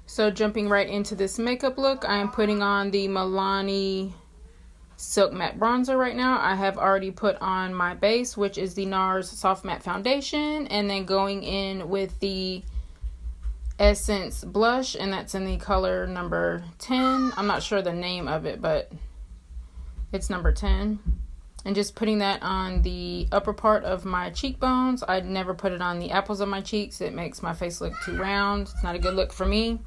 So jumping right into this makeup look, I am putting on the Milani Silk Matte Bronzer right now. I have already put on my base, which is the NARS Soft Matte Foundation, and then going in with the Essence Blush, and that's in the color number 10. I'm not sure the name of it, but it's number 10. And just putting that on the upper part of my cheekbones. I'd never put it on the apples of my cheeks. It makes my face look too round. It's not a good look for me.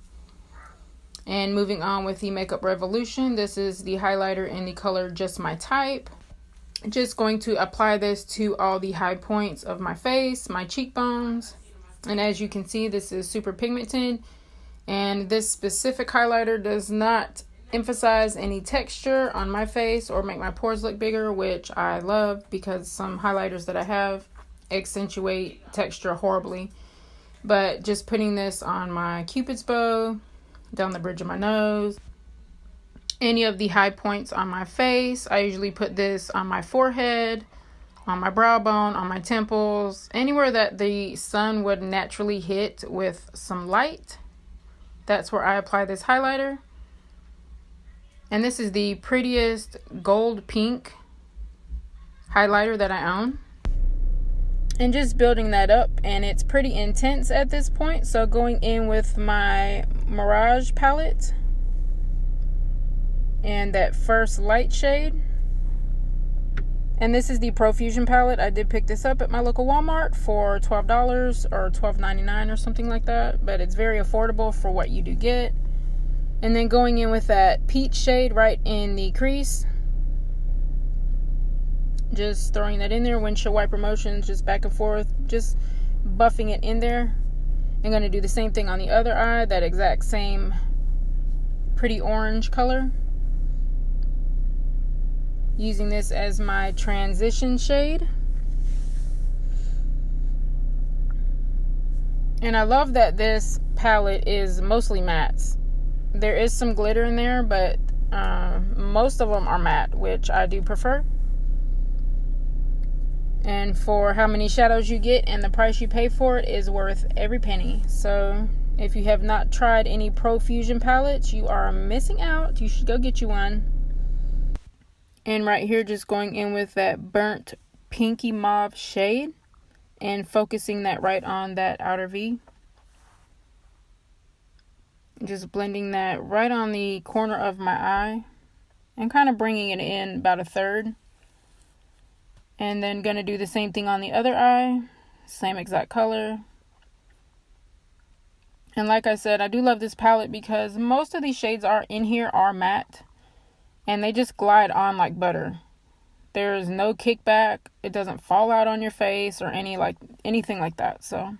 And moving on with the Makeup Revolution, this is the highlighter in the color Just My Type. Just going to apply this to all the high points of my face, my cheekbones. And as you can see, this is super pigmented. And this specific highlighter does not emphasize any texture on my face or make my pores look bigger, which I love because some highlighters that I have accentuate texture horribly. But just putting this on my Cupid's bow, down the bridge of my nose, any of the high points on my face. I usually put this on my forehead, on my brow bone, on my temples, anywhere that the sun would naturally hit with some light. That's where I apply this highlighter. And this is the prettiest gold pink highlighter that I own. And just building that up, and it's pretty intense at this point. So going in with my Mirage palette and that first light shade. And this is the Profusion palette. I did pick this up at my local Walmart for $12 or $12.99 or something like that. But it's very affordable for what you do get. And then going in with that peach shade right in the crease. Just throwing that in there, windshield wiper motions, just back and forth, just buffing it in there. I'm going to do the same thing on the other eye, that exact same pretty orange color. Using this as my transition shade. And I love that this palette is mostly mattes. There is some glitter in there, but most of them are matte, which I do prefer. And for how many shadows you get and the price you pay for it is worth every penny. So if you have not tried any Profusion palettes, you are missing out. You should go get you one. And right here, just going in with that burnt pinky mauve shade and focusing that right on that outer V. Just blending that right on the corner of my eye and kind of bringing it in about a third. And then going to do the same thing on the other eye. Same exact color. And like I said, I do love this palette because most of these shades are in here are matte. And they just glide on like butter. There's no kickback. It doesn't fall out on your face or anything like that. So,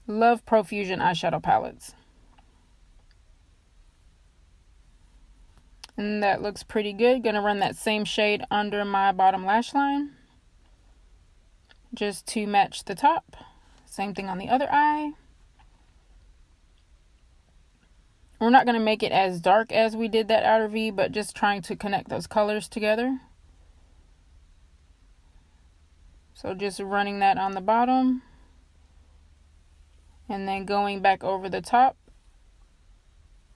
love Profusion eyeshadow palettes. And that looks pretty good. Gonna run that same shade under my bottom lash line. Just to match the top. Same thing on the other eye. We're not gonna make it as dark as we did that outer V, but just trying to connect those colors together. So just running that on the bottom. And then going back over the top.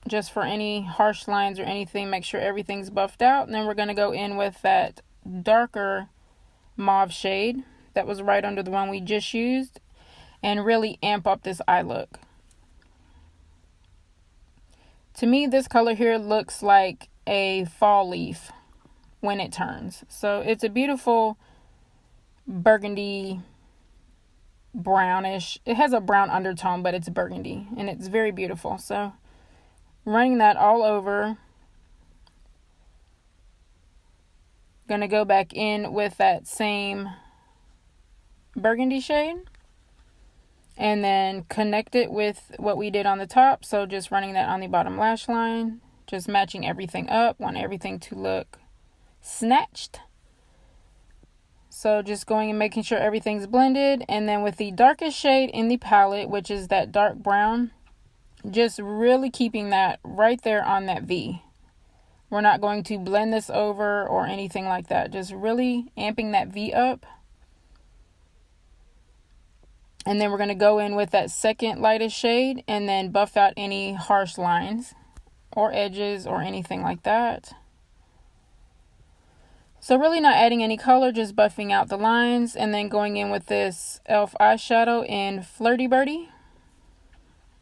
Just for any harsh lines or anything, make sure everything's buffed out. And then we're going to go in with that darker mauve shade that was right under the one we just used and really amp up this eye look. To me, this color here looks like a fall leaf when it turns. So it's a beautiful burgundy brownish. It has a brown undertone, but it's burgundy and it's very beautiful. So running that all over. Gonna go back in with that same burgundy shade and then connect it with what we did on the top. So just running that on the bottom lash line, just matching everything up. Want everything to look snatched. So just going and making sure everything's blended. And then with the darkest shade in the palette, which is that dark brown, just really keeping that right there on that V. We're not going to blend this over or anything like that. Just really amping that V up. And then we're going to go in with that second lightest shade and then buff out any harsh lines or edges or anything like that. So really not adding any color, just buffing out the lines, and then going in with this e.l.f. eyeshadow in Flirty Birdie.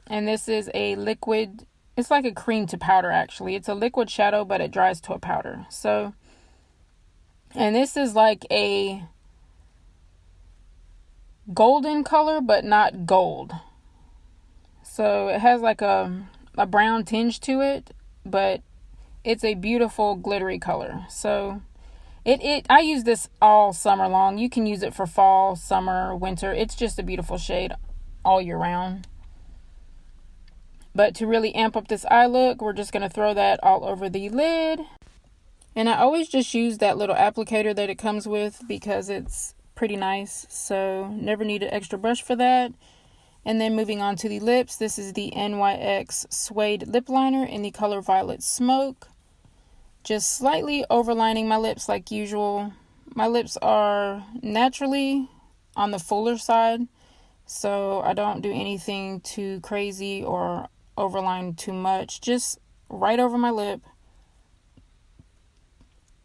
And this is a liquid, it's like a cream to powder actually. It's a liquid shadow, but it dries to a powder. So, and this is like a golden color, but not gold. So it has like a brown tinge to it, but it's a beautiful glittery color. So I use this all summer long. You can use it for fall, summer, winter. It's just a beautiful shade all year round. But to really amp up this eye look, we're just going to throw that all over the lid. And I always just use that little applicator that it comes with because it's pretty nice. So never need an extra brush for that. And then moving on to the lips. This is the NYX Suede Lip Liner in the color Violet Smoke. Just slightly overlining my lips like usual. My lips are naturally on the fuller side, so I don't do anything too crazy or overline too much. Just right over my lip.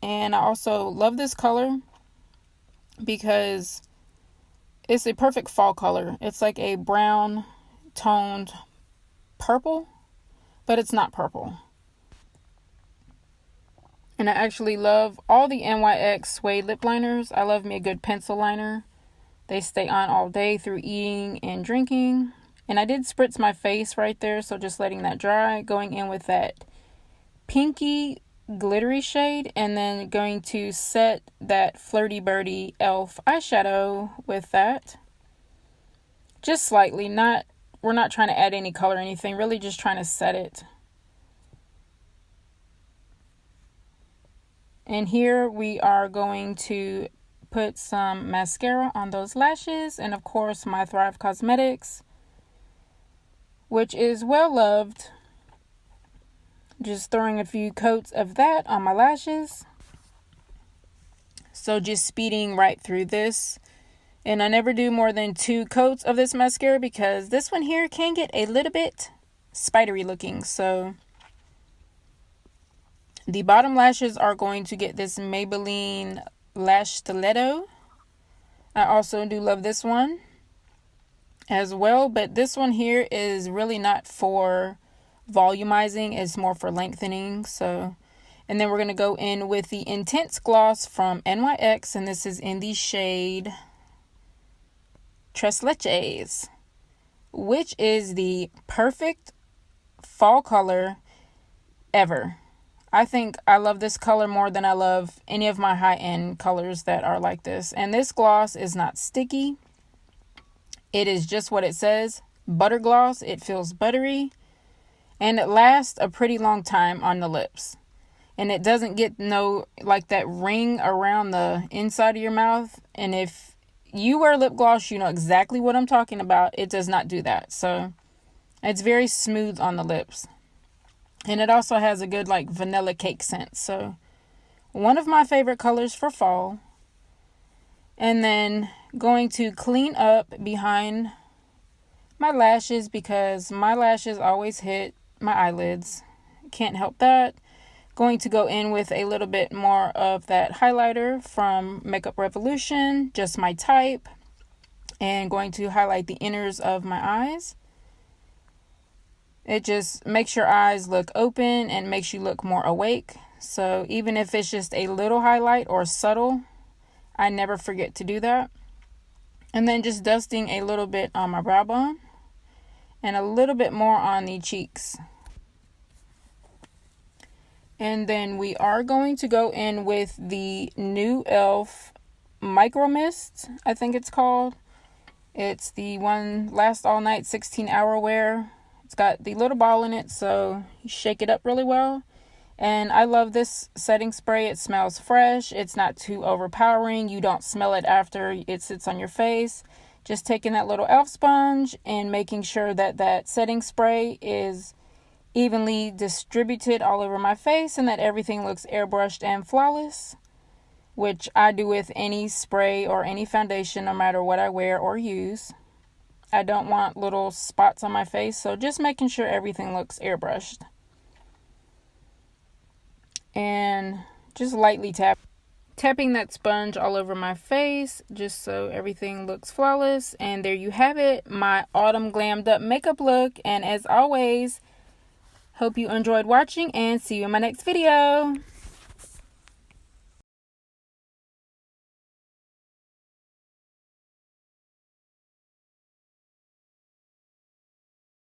And I also love this color because it's a perfect fall color. It's like a brown toned purple, but it's not purple. And I actually love all the NYX Suede lip liners. I love me a good pencil liner. They stay on all day through eating and drinking. And I did spritz my face right there, so just letting that dry. Going in with that pinky glittery shade. And then going to set that Flirty Birdie e.l.f. eyeshadow with that. Just slightly. We're not trying to add any color or anything. Really just trying to set it. And here we are going to put some mascara on those lashes. And of course my Thrive Cosmetics, which is well loved. Just throwing a few coats of that on my lashes. So just speeding right through this. And I never do more than 2 coats of this mascara because this one here can get a little bit spidery looking. So the bottom lashes are going to get this Maybelline Lash Stiletto. I also do love this one as well, but this one here is really not for volumizing, it's more for lengthening. So, and then we're going to go in with the Intense Gloss from NYX, and this is in the shade Tres Leches, which is the perfect fall color ever. I think I love this color more than I love any of my high-end colors that are like this. And this gloss is not sticky. It is just what it says, butter gloss. It feels buttery. And it lasts a pretty long time on the lips. And it doesn't get like that ring around the inside of your mouth. And if you wear lip gloss, you know exactly what I'm talking about. It does not do that. So it's very smooth on the lips. And it also has a good like vanilla cake scent. So one of my favorite colors for fall. And then going to clean up behind my lashes because my lashes always hit my eyelids. Can't help that. Going to go in with a little bit more of that highlighter from Makeup Revolution. Just my type. And going to highlight the inners of my eyes. It just makes your eyes look open and makes you look more awake. So even if it's just a little highlight or subtle, I never forget to do that. And then just dusting a little bit on my brow bone and a little bit more on the cheeks. And then we are going to go in with the new e.l.f. Micro Mist, I think it's called. It's the one Last All Night 16-hour wear. It's got the little ball in it, so you shake it up really well. And I love this setting spray. It smells fresh. It's not too overpowering. You don't smell it after it sits on your face. Just taking that little e.l.f. sponge and making sure that that setting spray is evenly distributed all over my face and that everything looks airbrushed and flawless, which I do with any spray or any foundation, no matter what I wear or use. I don't want little spots on my face, so just making sure everything looks airbrushed. And just lightly tapping that sponge all over my face just so everything looks flawless. And there you have it, my autumn glammed up makeup look. And as always, hope you enjoyed watching and see you in my next video.